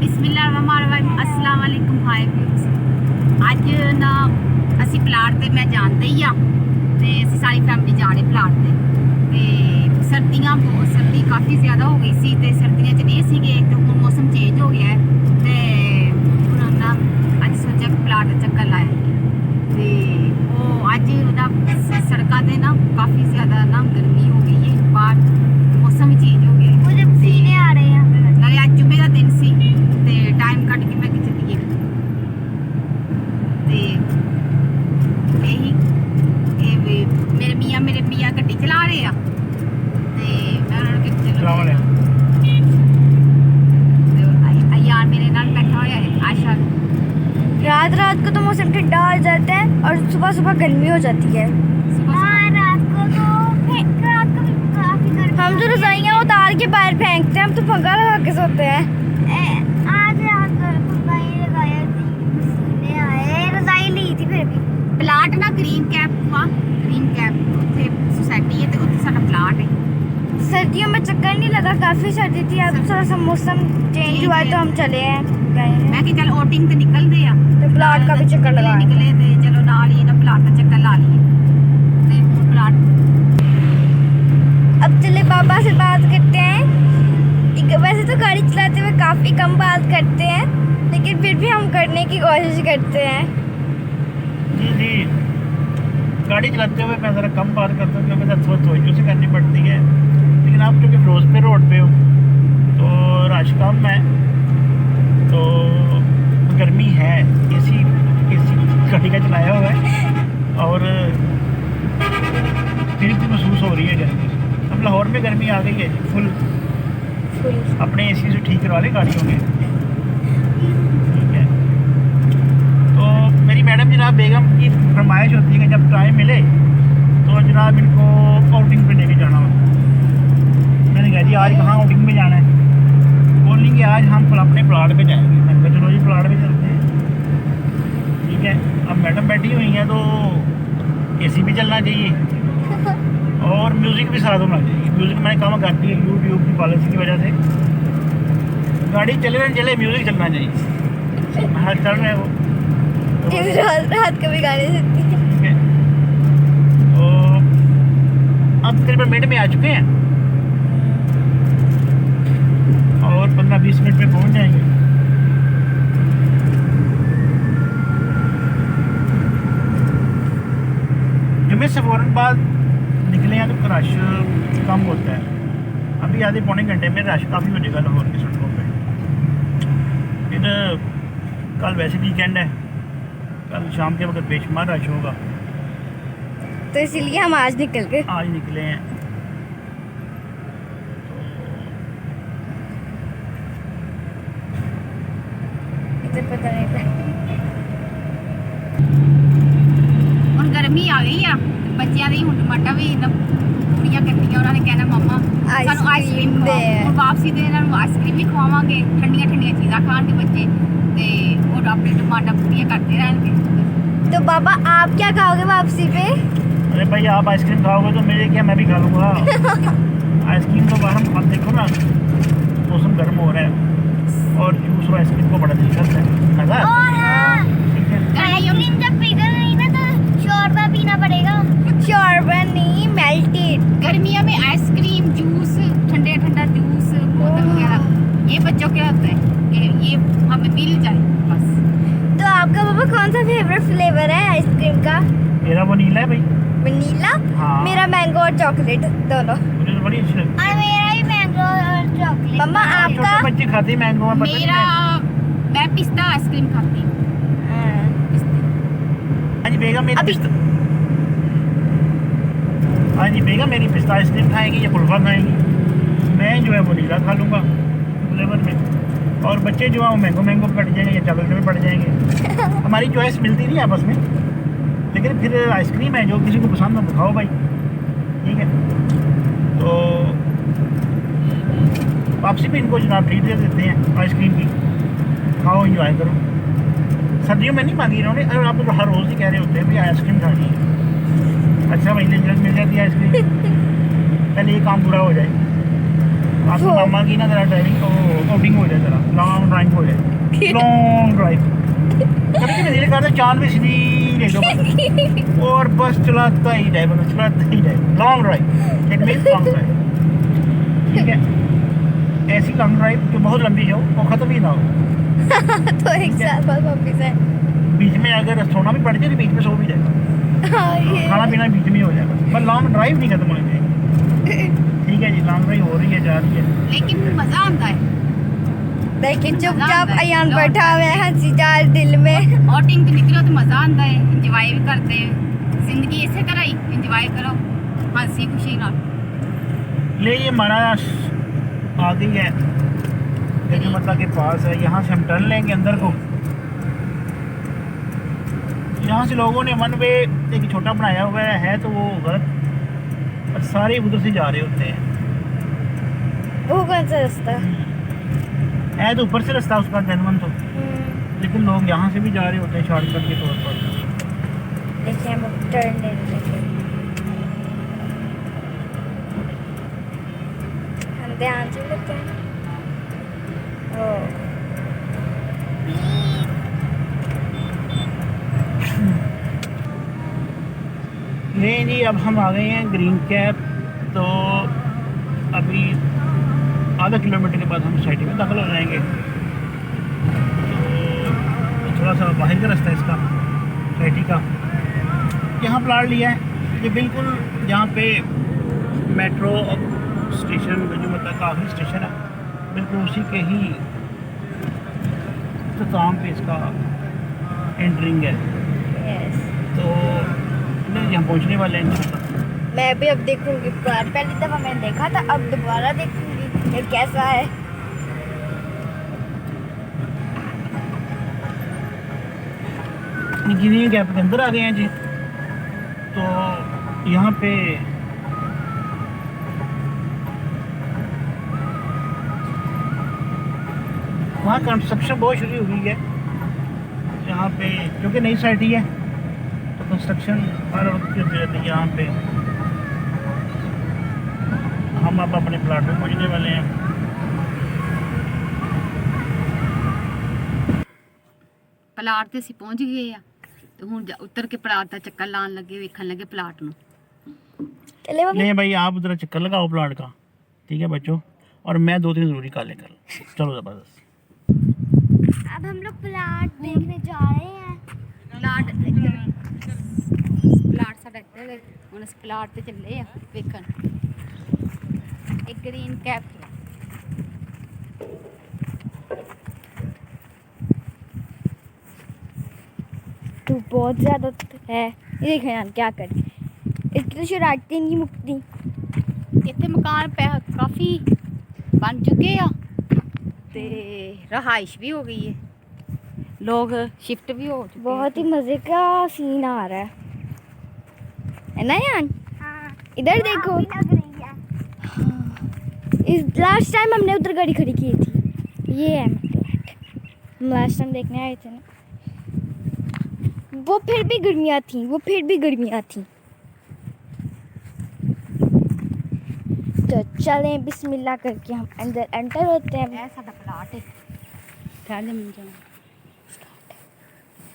बिस्मिल्लाहिर्रहमानिर्रहीम अस्सलाम वालेकुम हाय व्यूअर्स। ਅੱਜ ਨਾ ਅਸੀਂ ਪਲਾਟ ਤੇ ਮੈਂ ਜਾਂਦੇ ਹੀ ਆ ਤੇ ਅਸੀਂ ਸਾਰੀ ਫੈਮਿਲੀ ਜਾ ਰਹੇ ਪਲਾਟ ਤੇ ਸਰਦੀ ਕਾਫੀ ਜ਼ਿਆਦਾ ਹੋ ਗਈ ਸੀ ਤੇ ਸਰਦੀਆਂ 'ਚ ਨਹੀਂ ਸੀਗੇ ਤੇ ਹੁਣ ਮੌਸਮ ਚੇਂਜ ਹੋ ਗਿਆ ਤੇ ਹੁਣ ਨਾ ਅੱਜ ਸੋਚਿਆ ਕਿ ਪਲਾਟ ਦਾ ਚੱਕਰ ਲਾਇਆ ਤੇ ਉਹ ਅੱਜ ਉਹਦਾ ਸੜਕਾਂ ਤੇ ਨਾ ਕਾਫੀ ਜ਼ਿਆਦਾ ਨਾ ਗਰਮੀ ਹੋ ਗਈ ਹੈ ਬਾਹਰ ਮੌਸਮ ਵੀ ਚੇਂਜ ਹੋ ਗਿਆ मुझे पसीने आ रहे हैं। ਨਾਲੇ ਅੱਜ ਜੁਮੇ ਦਾ ਦਿਨ ਸੀ ਤੇ ਟਾਈਮ ਕੱਢ ਕੇ ਮੈਂ ਕਿ ਚੱਲੀਏ ਤੇ ਇਹੀ ਮੇਰੇ ਮੀਆਂ ਗੱਡੀ ਚਲਾ ਰਹੇ ਆ ਤੇ ਮੈਂ ਉਹਨਾਂ ਨੂੰ ਕਿਹਾ ਚਲੋ यार मेरे नाल बैठा हुआ है आशा। रात को तो मौसम ठंडा हो जाता है और सुबह गर्मी हो जाती है। रात को भी काफी गर्मी। हम जो रजाइयाँ उतार के बाहर फेंकते हैं, हम तो पंखा लगा के सोते हैं। आज रजाई ली थी फिर भी प्लाट ना ग्रीन कैप ਉੱਥੇ सोसाइटी है ਤੇ ਉੱਥੇ ਸਾਡਾ प्लाट है। सर्दियों में चक्कर नहीं लगा, काफी सर्दी थी। अब थोड़ा सा मौसम चेंज हुआ है तो हम चले हैं गए हैं। मैं कि चल आउटिंग ਤੇ ਨਿਕਲਦੇ ਆ तो प्लाट का भी चक्कर लगा निकले थे चलो ਨਾਲ ਹੀ ਨਾ प्लाट ਦਾ ਚੱਕਰ ਲਾ ਲਈਏ ਤੇ प्लाट अब चले पापा से बात करते हैं। वैसे तो गाड़ी चलाते हुए काफी कम बात करते हैं, लेकिन फिर भी हम करने की कोशिश करते हैं। जी गाड़ी चलाते हुए मैं ज़रा कम बात करता हूँ क्योंकि तवज्जो से करनी पड़ती है। लेकिन आप क्योंकि फिरोजपुर रोड पे हो तो रश कम है, तो गर्मी है। एसी गाड़ी का चलाया हुआ है और फिर भी महसूस हो रही है गर्मी। अब लाहौर में गर्मी आ गई है फुल अपने एसी से ठीक करवा लें गाड़ियों में। ठीक है, तो मेरी मैडम जनाब बेगम की फरमाइश होती है कि जब टाइम मिले तो जनाब इनको आउटिंग पे लेके जाना होता है। मैंने कहा जी आज कहाँ आउटिंग पे जाना है? बोलेंगे आज हम अपने प्लाट पे जाएंगे। मैंने कहा चलो जी प्लाट पे चलते हैं। ठीक है, अब मैडम बैठी हुई हैं तो एसी भी चलना चाहिए और म्यूज़िक भी साथ होना चाहिए। म्यूज़िक मैंने कम करती है यूट्यूब की पॉलिसी की वजह से। गाड़ी चले ना चले म्यूज़िक चलना चाहिए। हाँ चल रहे हो रात को भी गाड़ी सकती है। ठीक है, तो अब करीबन मिनट में आ चुके हैं और 15-20 मिनट में पहुंच जाएंगे। जुम्मे से फ़ौरन बाद निकले हैं तो रश कम होता है। अभी आधे पौने घंटे में रश काफ़ी हो जाएगा लाहौर की सड़कों पे। फिर कल वैसे वीकेंड है, कल शाम के वक्त बेशुमार रश होगा, तो इसीलिए हम आज निकल गए। आज निकले हैं। इसे पता नहीं था। ਹੁਣ ਗਰਮੀ ਆ ਗਈ ਆ ਬੱਚਿਆਂ ਦੀ ਹੁਣ ਟਮਾਟਾ ਵੀ ਕੁੜੀਆਂ ਕੱਟੀਆਂ ਉਹਨਾਂ ਨੇ ਕਹਿਣਾ ਮੰਮਾ ਸਾਨੂੰ ਆਈਸਕ੍ਰੀਮ ਦੇ ਵਾਪਸੀ ਤੇ ਇਹਨਾਂ ਨੂੰ ਆਈਸਕ੍ਰੀਮ ਵੀ ਖਵਾਵਾਂਗੇ, ਠੰਡੀਆਂ ਚੀਜ਼ਾਂ ਖਾਣਗੇ ਬੱਚੇ ਤੇ ਉਹ ਆਪਣੇ ਟਮਾਟਾ ਪੂਰੀਆਂ ਕਰਦੇ ਰਹਿਣਗੇ। तो पापा आप क्या खाओगे वापसी पे? अरे भाई आप आइसक्रीम खाओगे तो मेरे क्या मैं भी खा लूँगा। आइसक्रीम तो हम देखो ना मौसम गर्म हो रहा है और जूस और आइसक्रीम को बड़ा दिल करता है मज़ा। आइसक्रीम जब पिघल रही ना तो शोरबा पीना पड़ेगा। शोरबा नहीं, मेल्टेड। गर्मियों में आइसक्रीम जूस ठंडा जूस बोतल वगैरह ये बच्चों के होता है, ये हमें मिल जाए बस। तो आपका पापा कौन सा फेवरेट फ्लेवर है आइसक्रीम का? मेरा वनीला है भाई। वनीला? हाँ। मेरा मैंगो और चॉकलेट दोनों। मुझे तो बड़ी अच्छी लगती है। मेरा भी मैंगो और चॉकलेट। मम्मा आपका? छोटे बच्चे खाते हैं मैंगो। मेरा मैं पिस्ता आइसक्रीम खाती हूँ। हाँ जी बेगम मेरी पिस्ता, हाँ जी बेगम मेरी पिस्ता आइसक्रीम खाएंगी या कुल्फा खाएंगी। मैं जो है वनीला खा लूँगा फ्लेवर में, और बच्चे जो है वो मैंगो कट जाएंगे या चॉकलेट में पड़ जाएंगे। हमारी चॉइस मिलती नहीं आपस में, लेकिन फिर आइसक्रीम है जो किसी को पसंद हो तो खाओ भाई। ठीक है, तो वापसी में इनको जनाब ट्रीट दे देते हैं आइसक्रीम की, खाओ इंजॉय करो। सर्दियों में नहीं मांगी इन्होंने, अगर आप तो हर रोज़ ही कह रहे होते हैं भाई आइसक्रीम खानी है। अच्छा भाई मिल जाती है आइसक्रीम, पहले ये काम पूरा हो जाए। आपकी मामा की ना ज़रा ड्राइविंग आउटिंग हो जाए, ज़रा लॉन्ग ड्राइविंग हो जाए। Long drive. कभी कभी दिल करता है चांद में सीधी ले लो और बस चलाता ही जाए, बस चलाता ही जाए। Long drive, it means long drive, ठीक है। ऐसी लॉन्ग ड्राइव जो बहुत लंबी हो वो खत्म ही ना हो। तो एक साथ बाद वापस है। बीच में अगर सोना भी पड़ जाए तो बीच में सो भी जाएगा, हाँ ये खाना पीना बीच में हो जाएगा, पर लॉन्ग ड्राइव नहीं खत्म होनी चाहिए। ठीक है जी, लॉन्ग ड्राइव हो रही है, जा रही है, लेकिन मजा आता है। देखिए चुपचाप अयान बैठा हुआ है हंसी चार दिल में। आउटिंग तो निकलो तो मजा आता है, एंजॉय भी करते हैं। जिंदगी इसे तरह ही एंजॉय करो, हंसी खुशी ना। ले ये हमारा आ गई है गजमता के पास है। यहाँ से हम टर्न लेंगे अंदर को। यहाँ से लोगों ने वन वे एक छोटा बनाया हुआ है तो वो गलत, पर सारे उधर से जा रहे होते हैं। वो कौन सा रास्ता? है तो ऊपर से रास्ता उसका जनवन तो, लेकिन लोग यहाँ से भी जा रहे होते हैं शॉर्टकट के तौर पर। देखिए हम टर्न ले लेंगे, हम ध्यान से लेते हैं। नहीं जी, अब हम आ गए हैं ग्रीन कैप। तो अभी आधा किलोमीटर के बाद हम सोसाइटी में दाखिल हो जाएंगे। तो थोड़ा सा बाहर का रास्ता है इसका सोसाइटी का। यहाँ प्लाट लिया है ये बिल्कुल जहाँ पे मेट्रो स्टेशन गजमता का आखिरी स्टेशन है, बिल्कुल उसी के ही इख्तिताम पे इसका एंट्रिंग है। यस, तो नहीं, हम पहुँचने वाले हैं इंशाल्लाह। मैं भी अब देखूंगी। पहली दफा मैंने देखा था, अब दोबारा देखूंगी ये कैसा है। ग्रीन कैप के अंदर आ गए हैं जी। तो यहाँ पे वहाँ कंस्ट्रक्शन बहुत शुरू हो गई है यहाँ पे, क्योंकि नई साइट ही है तो कंस्ट्रक्शन हर वक्त होती रहती है यहाँ पे। हम अब अपने प्लाट में पहुँचने वाले हैं। ਪਲਾਟ ਤੇ ਅਸੀਂ ਪਹੁੰਚ ਗਏ ਆ ਤੇ ਹੁਣ ਉੱਤਰ ਕੇ ਪਲਾਟ ਦਾ ਚੱਕਰ ਲਾਉਣ ਲੱਗੇ, ਵੇਖਣ ਲੱਗੇ ਪਲਾਟ ਨੂੰ। चले बाबा। नहीं भाई, आप उधर चक्कर लगाओ प्लाट का, ठीक है बच्चों, और मैं 2-3 ज़रूरी काले कर। चलो ज़बरदस्त। अब हम लोग प्लाट देखने जा रहे हैं। ਪਲਾਟ ਸਾਡਾ ਇੱਧਰ ਹੈ, ਹੁਣ ਅਸੀਂ ਪਲਾਟ ਤੇ ਚੱਲੇ ਆ ਵੇਖਣ। ਇੱਕ ਗ੍ਰੀਨ ਕੈਪ तो बहुत ज़्यादा है। ये देखें यार क्या करें, इसकी तो शरारती नहीं मुकती। ਇੱਥੇ ਮਕਾਨ ਕਾਫੀ ਬਣ ਚੁੱਕੇ ਆ ਤੇ ਰਹਾਇਸ਼ ਵੀ ਹੋ ਗਈ ਹੈ, लोग शिफ्ट भी हो चुके बहुत ही मज़े का सीन आ रहा है ना यार? हाँ। इधर देखो, इस लास्ट टाइम हमने उधर गाड़ी खड़ी की थी। ये है प्लाट, हम लास्ट टाइम देखने आए थे ना, वो फिर भी गर्मियाँ थी। तो चलें बिस्मिल्लाह करके हम अंदर एंटर होते हैं। ਇਹ ਸਾਡਾ ਪਲਾਟ ਹੈ। ਠਹਿਰ ਜਾ ਮਿੰਟ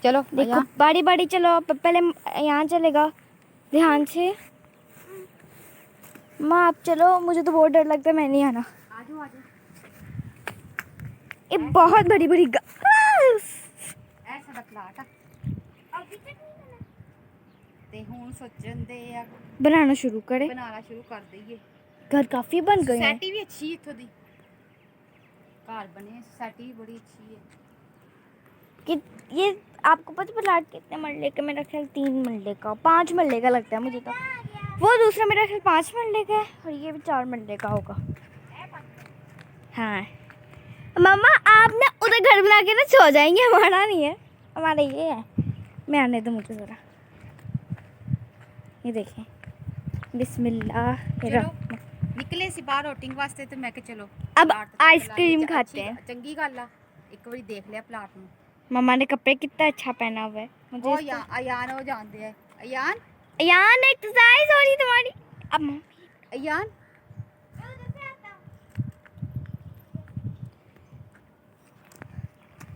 चलो देखो बारी बारी चलो, पहले यहाँ चलेगा, ध्यान से। माँ आप चलो, मुझे तो बहुत डर लगता है, मैं नहीं आना। आजो आजो ये बहुत बड़ी बड़ी ऐसा प्लाट ते हुन सोचन दे आ बनाना शुरू करें। बनाना शुरू कर दईए। घर काफी बन गए हैं। सोसाइटी भी अच्छी है, इत्थों दी घर बने, सोसाइटी भी बड़ी अच्छी है। कि ये आपको पता प्लाट कितने मरले का? मेरा ख्याल 3 मरले का, 5 मरले का लगता है मुझे तो। वो दूसरा मेरा ख्याल 5 मरले का है और ये भी 4 मरले का होगा। हाँ मम्मा, आप ना उधर घर बना के ना सो जाएंगे, हमारा नहीं है, हमारा ये है। मैं आने दो मुझे ज़रा। ये देखें, बिस्मिल्लाह। निकले सी बाहर आउटिंग वास्ते तो मैं के चलो अब आइसक्रीम खाते हैं। चंगी गल आ, एक बारी देख लिया प्लाट में। मम्मा ने कपड़े कितना अच्छा पहना हुआ है मुझे। ओ या अयान हो जानते हैं, अयान यार एक्सरसाइज हो रही तुम्हारी। अब अयान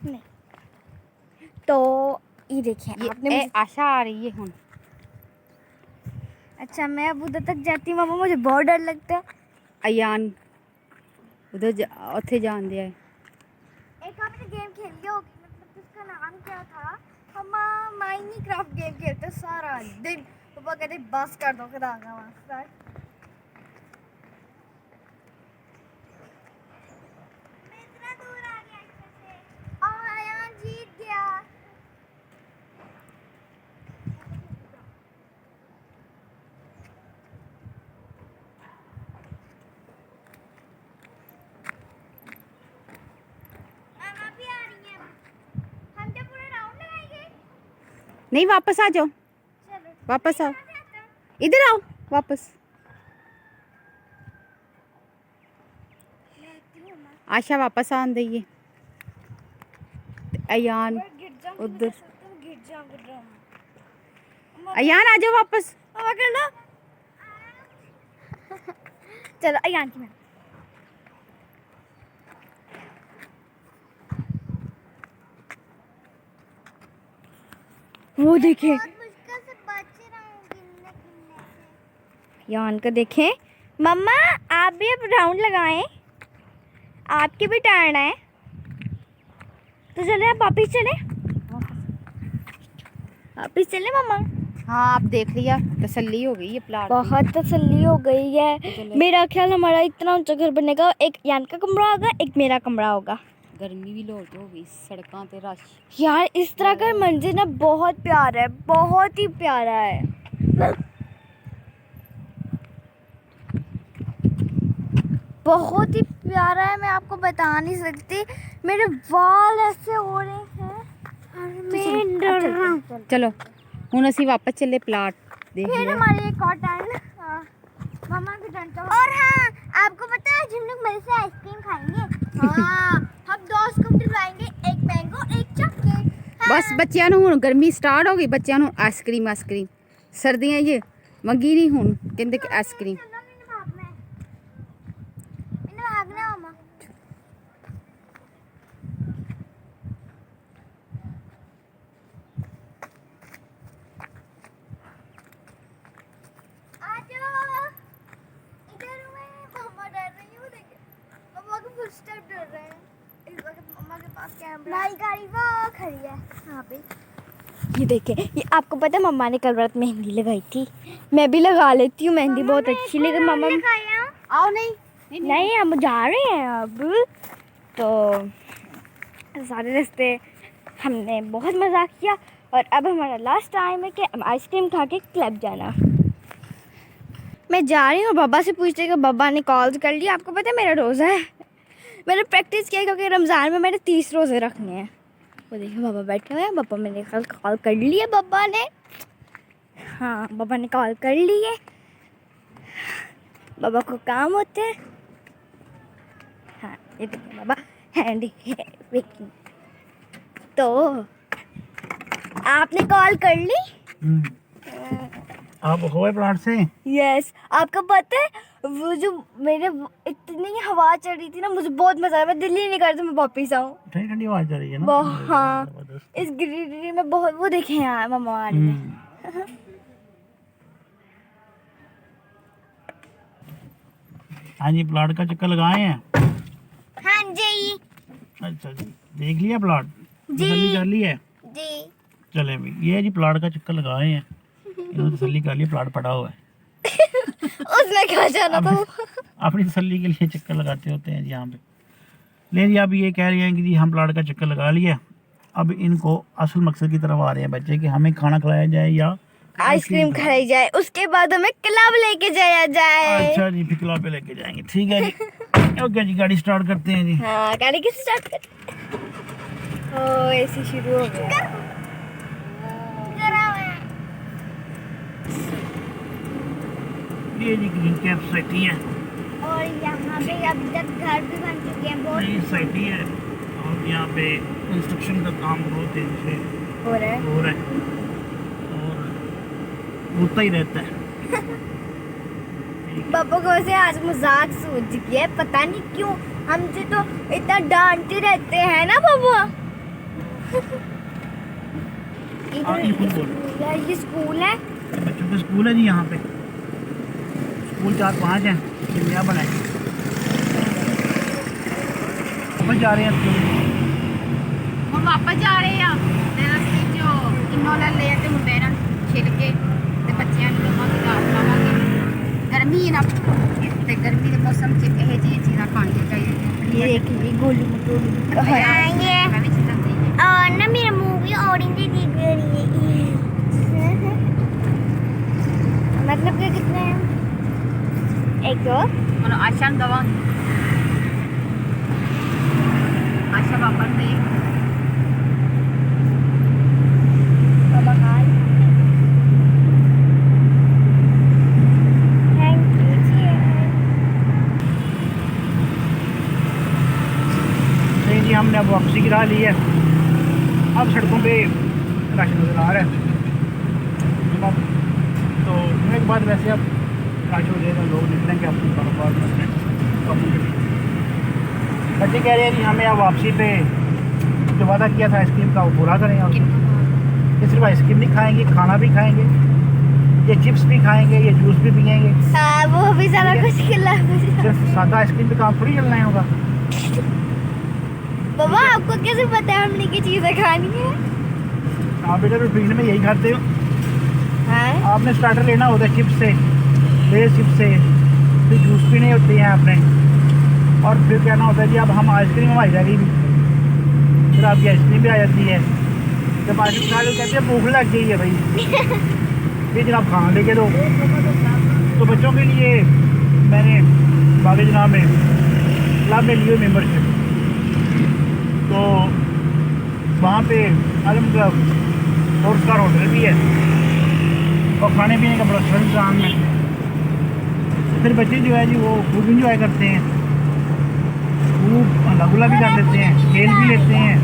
नहीं। तो ये देखिए आपने ये आशा आ रही है हुन। अच्छा मैं अब उधर तक जाती हूँ मामा, मुझे बहुत डर लगता है। अयान उधर उथे जान दिया है। एक आपने गेम खेली होगी, मतलब उसका नाम क्या था? हम माइनक्राफ्ट गेम खेलते सारा दिन। पापा कहते बस कर दो खुदा का वास्ता। मैं इतना दूर आ गया इससे और अयान जीत गया। मामा भी आ रही हैं। हम क्या पूरा राउंड लगाएंगे? नहीं वापस आ जाओ, चलो वापस आओ, इधर आओ वापस। आशा वापस आन दइए। अयान उधर, अयान आ जाओ वापस। कर लो। चलो अयान की मैं। वो देखिए यान का देखें। मम्मा आप भी अब राउंड लगाएं, आपकी भी टर्न है। तो चले आप वापिस चले, वापिस चले मम्मा। हाँ आप देख लिया, तसल्ली हो गई है प्लाट। बहुत तसल्ली हो गई है। मेरा ख्याल हमारा इतना ऊंचा घर बनेगा, एक यान का कमरा होगा, एक मेरा कमरा होगा। गर्मी भी लोट हो गई, सड़कों पे रश। यार इस तरह का मंजर ना बहुत प्यारा है, बहुत ही प्यारा है। बहुत ही प्यारा है, मैं आपको बता नहीं सकती। मेरे बाल ऐसे हो रहे हैं, मैं डर रहा हूँ। चलो हुन असी वापस चले प्लाट देख फिर लिया। हमारी एक और टर्न। मामा की टर्न तो। और हाँ आपको पता है हम लोग मजे से आइसक्रीम खाएंगे। हाँ हम 2 स्कूप लाएंगे, एक मैंगो एक चॉकलेट। बस बच्चों ਨੂੰ ਹੁਣ गर्मी स्टार्ट हो गई, बच्चों ਨੂੰ आइसक्रीम आइसक्रीम सर्दियां ये मंगी नहीं ਹੁਣ ਕਹਿੰਦੇ कि आइसक्रीम। मैंने भागना मामा। स्टेप डर रहे हैं। इस वक्त मम्मा के पास कैमरा, नई गाड़ी वो खड़ी है यहाँ पे। ये देखे, ये आपको पता है मम्मा ने कल रात मेहंदी लगाई थी। मैं भी लगा लेती हूँ मेहंदी, बहुत अच्छी लगी। मम्मा आओ नहीं नहीं हम जा रहे हैं अब। तो सारे रास्ते हमने बहुत मज़ा किया और अब हमारा लास्ट टाइम है कि हम आइसक्रीम खा के क्लब जाना। मैं जा रही हूँ, बाबा से पूछते कि बाबा ने कॉल कर लिया। आपको पता है मेरा रोज़ा है, मैंने प्रैक्टिस किया क्योंकि रमज़ान में मैंने 30 रोज़े रखने हैं। वो देखिए बाबा बैठे हुए हैं, बाबा मैंने कल कॉल कर लिया बाबा ने। हाँ बाबा ने कॉल कर लिए, बाबा को काम होते हैं। हाँ ये देखिए बाबा हैंडी है वेकिंग। तो आपने कॉल कर ली? आप हुए प्लाट से? यस। आपको पता है वो जो मेरे इतनी हवा चल रही थी ना, मुझे बहुत मजा आया। मैं दिल ही नहीं कर रहा था मैं वापिस आऊँ। ठंडी ठंडी आवाज जा रही है ना। हाँ इस ग्रीनरी में बहुत। वो देखे यहाँ मम्मा आ रही है। हाँ जी प्लाट का चक्कर लगाए हैं। हाँ जी। अच्छा जी देख लिया प्लाट, जी। तसल्ली कर ली है जी। चले भाई, ये जी प्लाट का चक्कर लगाए हैं, इन्होंने तसल्ली कर ली, प्लाट पड़ा हुआ है। उसने कहा जाना था। अपनी तसल्ली के लिए चक्कर लगाते होते हैं जी यहाँ पे। ले जी अब ये कह रही हैं कि जी हम प्लाट का चक्कर लगा लिया, अब इनको असल मकसद की तरफ आ रहे हैं बच्चे कि हमें खाना खिलाया जाए या आइसक्रीम खाई जाए, उसके बाद हमें क्लब लेके जाया जाए। अच्छा जी फिर क्लब पे लेके जाएंगे, ठीक है जी। ओके जी गाड़ी स्टार्ट करते हैं जी। हाँ गाड़ी किस स्टार्ट कर। ओ ऐसे शुरू हो गया। ये जी ग्रीन कैप सोसाइटी है और यहाँ पे अभी तक घर भी बन चुके हैं बहुत। नई सोसाइटी है और यहाँ पे कंस्ट्रक्शन का काम बहुत तेजी से हो रहा है और होता ही रहता है। पापा को वैसे आज मजाक सूझ गया है, पता नहीं क्यों हमसे तो इतना डांटते रहते हैं ना पापा। हाँ, ये खुद बोलो। ये स्कूल है। बच्चों का स्कूल है जी यहाँ पे। स्कूल 4-5 हैं, ये नया बना है। वापस जा रहे हैं स्कूल। हम वापस जा रहे हैं ते रस्ते जो किन्नो ले ले ते मुंडे ना छिलके ते बच्चियां ਨੂੰ ਦਵਾਂਗੇ ਦਾਲ ਲਾਵਾਂਗੇ। गर्मी है ना ते गर्मी के मौसम च ਇਹ ਜੀ ਚੀਜ਼ਾਂ ਖਾਣੀਆਂ ਚਾਹੀਦੀਆਂ। ये देखिए गोलू मोटू ये मैं भी चीज़ां चाहिए। और ना मेरा मुंह भी ऑरेंज दिख रही है। मतलब कि कितने हैं? एक और और आशा ਨੂੰ ਦਵਾਂਗੇ। आशा वापस दे बाबा खान। थैंक यू जी। नहीं जी, हमने अब वापसी गिरा ली है। अब सड़कों पे रश नजर आ रहा है। तो जुमे के बाद वैसे अब रश हो जाएगा, लोग निकलेंगे अपने कारोबार में, अपने कामों के लिए। बच्चे कह रहे हैं कि हमें अब वापसी पे जो वादा किया था आइसक्रीम का वो पूरा करें। और ये सिर्फ आइसक्रीम नहीं खाएंगे, खाना भी खाएंगे, ये चिप्स भी खाएंगे, ये जूस भी पिएंगे। हाँ वो भी सारा कुछ खिला। सिर्फ सादा आइसक्रीम पे काम थोड़ी चलना है होगा। बाबा आपको कैसे पता है हमने की चीजें खानी है? आप बेटा रूटीन में यही खाते हो। हाँ आपने स्टार्टर लेना होता है चिप्स से, लेस चिप्स से, फिर जूस पीने होते हैं आपने, और फिर कहना होता है जी अब हम आइसक्रीम हमारी रह गई भी, फिर आपकी आइसक्रीम भी आ जाती है। जब आइसक्रीम खा लो कहते हैं भूख लग गई है भाई, ये जनाब खाना लेके दो। तो बच्चों के लिए मैंने बागे जनाब में क्लब में ली हुई मेम्बरशिप, तो वहाँ पे आलम क्लब 4 स्टार होटल भी है और खाने पीने का बड़ा अच्छा इंतजाम है। फिर बच्चे जो है जी वो खूब इंजॉय करते हैं, खूब हल्ला गुल्ला भी कर लेते हैं, खेल भी लेते हैं,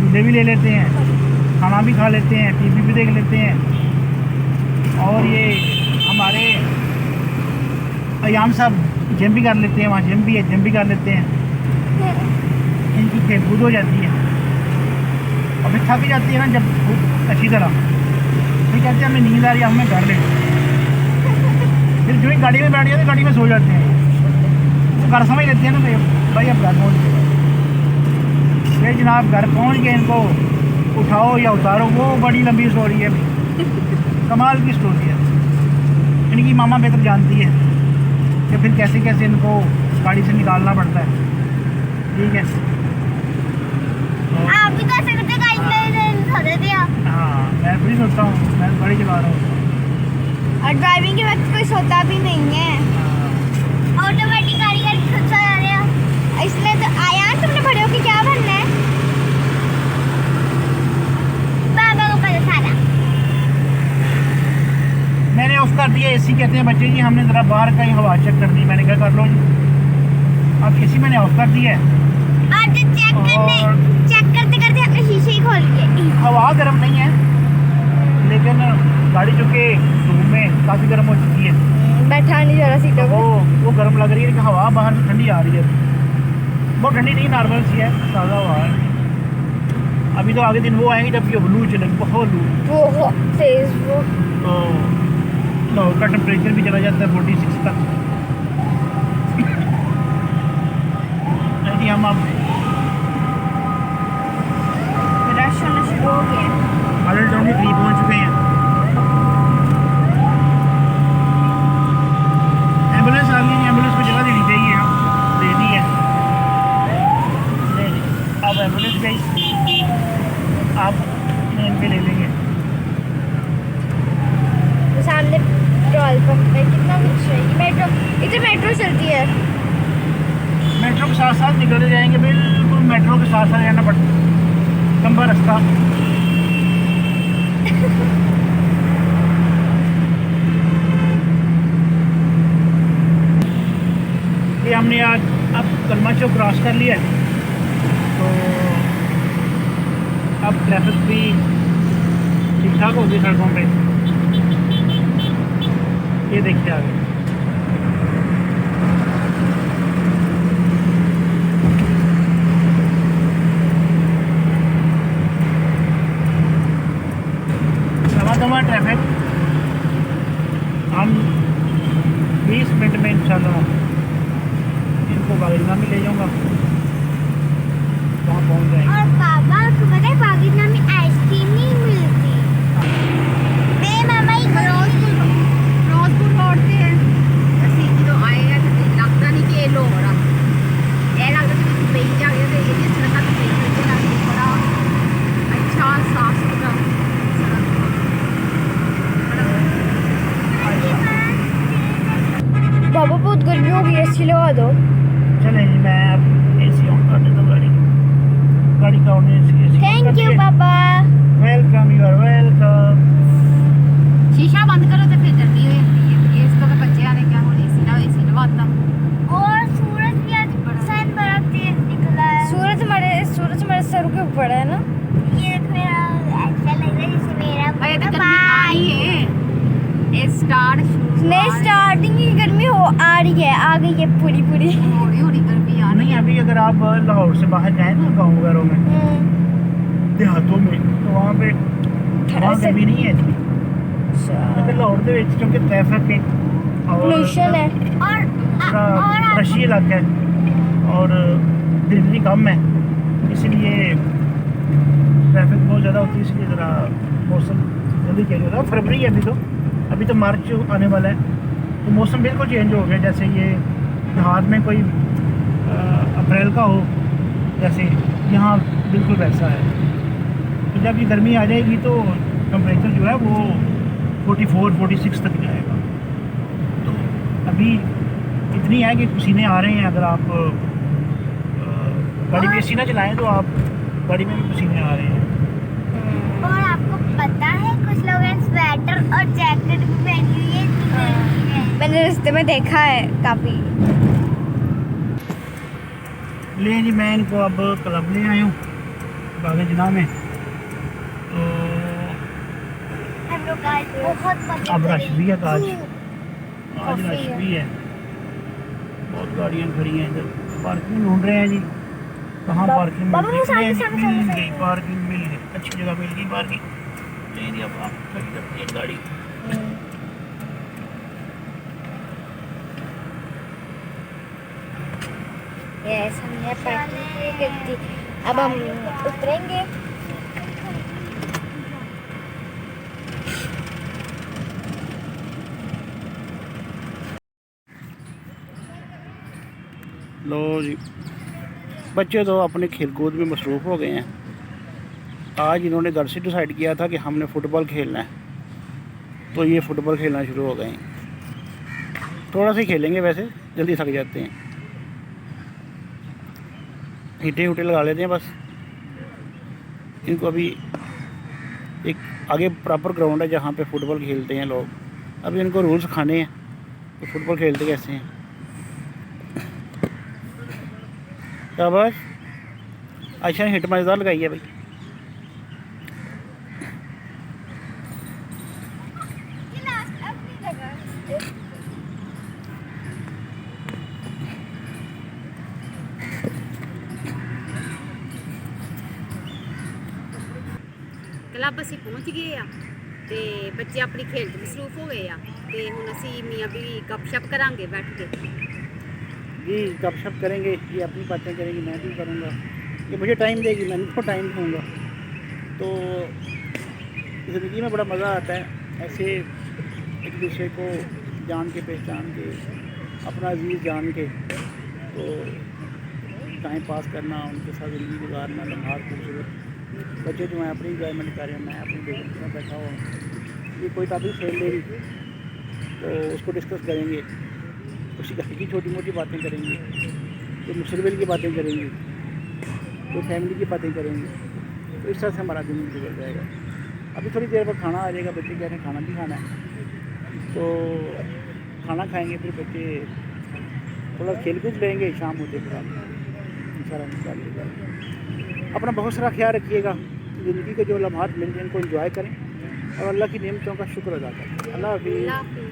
झूले भी ले लेते हैं, खाना भी खा लेते हैं, टीवी भी देख लेते हैं। और ये हमारे अयाम साहब जिम भी कर लेते हैं, वहाँ जिम भी है, जिम भी कर लेते हैं। इनकी खेल कूद हो जाती है और फिर थक जाती है ना जब खूब अच्छी तरह, फिर कहते हैं हमें नींद आ रही है, हमें घर ले। फिर जो ही गाड़ी में बैठ जाते हैं, गाड़ी में सो जाते हैं। तो घर समझ लेते हैं ना भाई अब घर पहुँच गए। फिर जनाब घर पहुँच गए, इनको उठाओ या उतारो, वो बड़ी लंबी स्टोरी है, कमाल की स्टोरी है। इनकी मामा बेहतर जानती है कि फिर कैसे कैसे इनको गाड़ी से निकालना पड़ता है। ठीक है, आप भी तो ऐसे करते गाइड ले देते हैं। हाँ मैं भी सोचता हूँ, मैं गाड़ी चला रहा हूँ। और ड्राइविंग के वक्त कोई सोता भी नहीं है, ऑटोमेटिक गाड़ी खुद चला रहे हो। इसलिए तो आया तुमने बड़े होके क्या बनना है? बाबा को पता सारा। मैंने ऑफ कर दिया एसी, कहते हैं बच्चे जी हमने ज़रा बाहर का ही हवा चेक कर दी। मैंने कहा कर लो जी, अब एसी मैंने ऑफ कर दिया है। आज चेक करते करते अपने शीशे ही खोल लिए। हवा गर्म नहीं है, लेकिन गाड़ी जो कि धूप में काफ़ी गर्म हो चुकी है, बैठा नहीं जा रहा सीटों वो गर्म लग रही है, लेकिन हवा बाहर से ठंडी आ रही है। बहुत ठंडी नहीं, नॉर्मल सी है, ताज़ा हवा है। अभी तो आगे दिन वो आएंगे जब ये लू चलेगी, बहुत लू, बहुत तेज वो। तो लाहौर का टेम्परेचर भी चला जाता है 46 तक। जी हम अब रश होना शुरू हो गया। हालर टाउन के करीब पहुँच चुके हैं। एम्बुलेंस आ गई है, एम्बुलेंस को जगह देनी चाहिए, हम देनी है। अब एम्बुलेंस गई, आप मेन पे ले लेंगे। तो सामने पेट्रोल पंप पे कितना कुछ है। मेट्रो, इधर मेट्रो चलती है। मेट्रो के साथ साथ निकलते जाएंगे, बिल्कुल मेट्रो के साथ साथ जाना पड़ता है, लंबा रास्ता। ये हमने आज अब कलमा चौक क्रॉस कर लिया है, तो अब ट्रैफिक भी ठीक ठाक होगी सड़कों पे। ये देखते आगे एसी लगा दो। चले जी, मैं अब एसी ऑन कर देता हूँ गाड़ी का ऑन एसी। थैंक यू पापा। Welcome, you are welcome. शीशा बंद करो तो फिर जल्दी हो जाती है। इस तो बच्चे ने क्या होने एसी लवाता। और सूरज भी आज सन बड़ा तेज निकला है। सूरज हमारे सर के ऊपर है ना। ये मेरा ऐसा लग रहा है जैसे मेरा अरे तो गर्मी आई है। ये नहीं, स्टार्टिंग की गर्मी आ रही है, आ गई है पूरी थोड़ी थोड़ी गर्मी आ रही नहीं, है। अभी अगर आप लाहौर से बाहर जाए ना गाँव वगैरह में, देहातों में, तो वहाँ पे गर्मी नहीं है इतनी। लेकिन लाहौर के विच क्योंकि ट्रैफिक है और पोल्यूशन है थोड़ा रशी इलाका है और डिलीवरी कम है, इसलिए ट्रैफिक बहुत ज़्यादा होती है, इसलिए ज़रा मौसम जल्दी चेंज होता है। फरवरी है अभी तो मार्च आने वाला है, तो मौसम बिल्कुल चेंज हो गया। जैसे ये देहात में कोई अप्रैल का हो, जैसे यहाँ बिल्कुल वैसा है। तो जब ये गर्मी आ जाएगी तो टेम्परेचर जो है वो 44-46 तक जाएगा। तो अभी इतनी है कि पसीने आ रहे हैं। अगर आप गाड़ी में एसी ना चलाएं तो आप गाड़ी में भी पसीने आ रहे हैं। और आपको पता है कुछ लोग स्वेटर और जैकेट भी पहनी हुई है। मैंने रास्ते में देखा है काफी। ले जी, मैं इनको अब क्लब ले आया हूँ बाग जना में, तो हम लोग आज बहुत मजे अब रश भी है। आज काफी रश है। भी है, बहुत गाड़ियाँ खड़ी हैं इधर। पार्किंग ढूंढ रहे हैं जी, कहाँ पार्किंग बाबा, वो सामने, मिल सामने, सामने, गई। सामने। पार्किंग मिल गई, अच्छी जगह मिल गई पार्किंग। ले जी, अब आप खड़ी करते हैं गाड़ी। यस, हमने पार्किंग कर दी। अब हम उतरेंगे। लो जी, बच्चे तो अपने खेलकूद में मसरूफ़ हो गए हैं। आज इन्होंने घर से डिसाइड किया था कि हमने फ़ुटबॉल खेलना है, तो ये फ़ुटबॉल खेलना शुरू हो गए हैं। थोड़ा सा ही खेलेंगे, वैसे जल्दी थक जाते हैं। हीटे लगा लेते हैं बस। इनको अभी एक आगे प्रॉपर ग्राउंड है जहाँ पे फ़ुटबॉल खेलते हैं लोग। अभी इनको रूल्स खाने हैं तो फ़ुटबॉल खेलते कैसे हैं। क्या बस अच्छा हिट मज़ेदार लगाई है भाई। क्लब ਅਸੀਂ ਪਹੁੰਚ ਗਏ ਆ ਤੇ ਬੱਚੇ ਆਪਣੀ ਖੇਡ 'ਚ ਮਸਰੂਫ ਹੋ ਗਏ ਆ ਤੇ ਹੁਣ ਅਸੀਂ ਮੀਆਂ ਬੀਵੀ ਗੱਪਸ਼ਪ ਕਰਾਂਗੇ बैठ के। जी, गपशप करेंगे, ये अपनी बातें करेंगी, मैं भी करूँगा। ये मुझे टाइम देगी, मैं इनको टाइम दूँगा। तो ज़िंदगी में बड़ा मज़ा आता है ऐसे एक दूसरे को जान के, पहचान के, अपना अजीज़ जान के, तो टाइम पास करना, उनके साथ ज़िंदगी गुजारना, लम्हात खूबसूरत। बच्चे जो हैं अपनी इंजॉयमेंट कर रहे हैं, मैं अपनी बेगम के साथ बैठा हुआ हूँ। ये कोई टॉपिक खेल ले रही तो उसको डिस्कस करेंगे, उसी घर की छोटी मोटी बातें करेंगे, कोई मुस्तकबिल की बातें करेंगे, कोई फैमिली की बातें करेंगे। तो इस तरह से हमारा दिन गुजर जाएगा। अभी थोड़ी देर बाद खाना आ जाएगा, बच्चे कह रहे हैं खाना भी खाना है, तो खाना खाएंगे, फिर बच्चे थोड़ा खेल कूद लेंगे, शाम होते फिर आप इंशाल्लाह निकाल लेगा। अपना बहुत सारा ख्याल रखिएगा। ज़िंदगी के जो लम्हात मिल जाए उनको एंजॉय करें और अल्लाह की नेमतों का शुक्र अदा करें। अल्लाह हाफ़िज़।